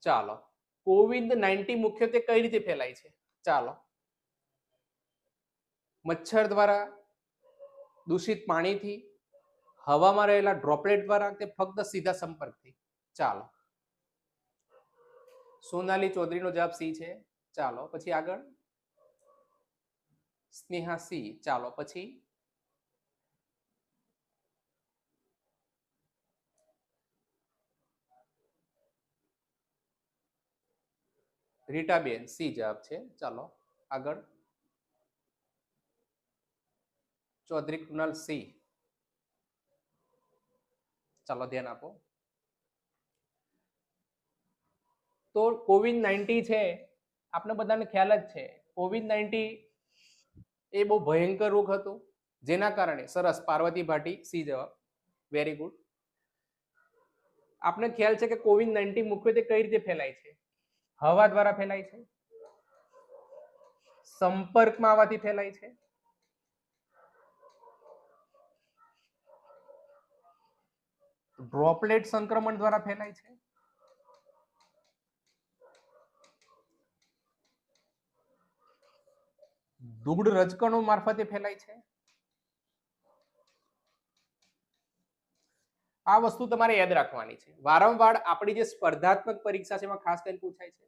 ચાલો, COVID-19 મુખ્યત્વે કઈ રીતે ફેલાય છે? ચાલો, મચ્છર દ્વારા, દૂષિત પાણીથી, હવામાં રહેલા ડ્રોપલેટ દ્વારા, કે ફક્ત સીધા સંપર્કથી? ચાલો, સોનાલી ચૌધરીનો જવાબ સી છે. ચાલો પછી આગળ, સ્નેહા સી. ચાલો પછી, રીટાબેન સી જવાબ છે. ચાલો આગળ, ચૌધરી કૃણાલ સી. ચાલો ધ્યાન આપો. તો COVID-19 છે, આપણે બધાને ખ્યાલ જ છે. COVID-19 એ બહુ ભયંકર રોગ હતો, જેના કારણે, સરસ પાર્વતી ભાટી સી જવાબ, વેરી ગુડ. આપણે ખ્યાલ છે કે COVID-19 મુખ્યત્વે કઈ રીતે ફેલાય છે? હવા દ્વારા ફેલાય છે, સંપર્કમાં આવવાથી ફેલાય છે, ડ્રોપલેટ સંક્રમણ દ્વારા ફેલાય છે, દુગ્ધ રજકણો મારફતે ફેલાય છે. આ વસ્તુ તમારે યાદ રાખવાની છે. વારંવાર આપણી જે સ્પર્ધાત્મક પરીક્ષા છે એમાં ખાસ કરીને પૂછાય છે.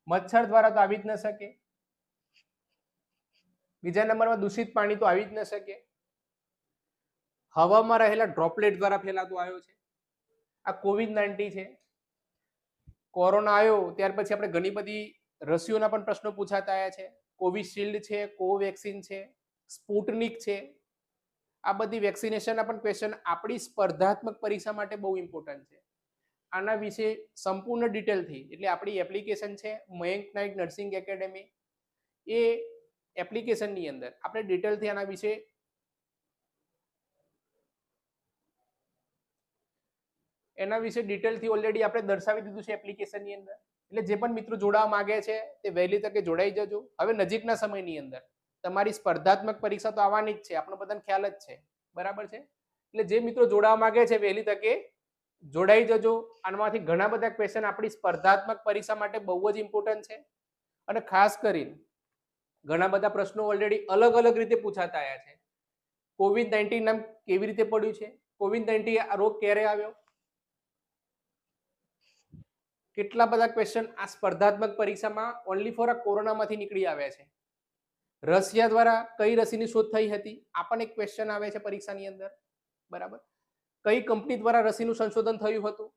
મચ્છર દ્વારા તો આવી જ ન શકે. બીજા નંબરમાં દૂષિત પાણી તો આવી જ ન શકે. હવામાં રહેલા ડ્રોપલેટ દ્વારા ફેલાતું આવ્યો છે. આ COVID-19 છે. કોરોના આવ્યો ત્યાર પછી આપણે ઘણી બધી રસીઓના પણ પ્રશ્નો પૂછાતા આવ્યા છે. કોવિશિલ્ડ છે, કોવેક્સિન છે, સ્પુટનિક છે. આ બધી વેક્સિનેશનના પણ ક્વેશ્ચન આપણી સ્પર્ધાત્મક પરીક્ષા માટે બહુ ઇમ્પોર્ટન્ટ છે. આના વિશે સંપૂર્ણ ડિટેલથી, એટલે આપણી એપ્લિકેશન છે મયંક નાઇક નર્સિંગ એકેડેમી, એ એપ્લિકેશનની અંદર આપણે ડિટેલથી આના વિશે ડિટેલથી ઓલરેડી આપણે દર્શાવી દીધું છે એપ્લિકેશનની અંદર. એટલે જે પણ મિત્રો જોડાવા માંગે છે તે વહેલી તકે જોડાઈ જજો. હવે નજીકના સમયની અંદર તમારી સ્પર્ધાત્મક પરીક્ષા તો આવવાની જ છે, આપણને બધાને ખ્યાલ જ છે, બરાબર છે. એટલે જે મિત્રો જોડાવા માંગે છે વહેલી તકે જોડાઈ જજો. આમાંથી ઘણા બધા ક્વેશ્ચન આપણી સ્પર્ધાત્મક પરીક્ષા માટે બહુ જ ઇમ્પોર્ટન્ટ છે. અને ખાસ કરીને ઘણા બધા પ્રશ્નો ઓલરેડી અલગ અલગ રીતે પૂછાતા આવ્યા છે. COVID-19 નામ કેવી રીતે પડ્યું છે? COVID-19 આ રોગ ક્યારે આવ્યો? કેટલા બધા ક્વેશ્ચન આ સ્પર્ધાત્મક પરીક્ષામાં ઓનલી ફોર આ કોરોનામાંથી નીકળી આવ્યા છે. રશિયા દ્વારા કઈ રસીની શોધ થઈ હતી? આ પણ એક ક્વેશ્ચન આવે છે પરીક્ષાની અંદર, બરાબર. કઈ કંપની દ્વારા રસીનું સંશોધન થયું હતું?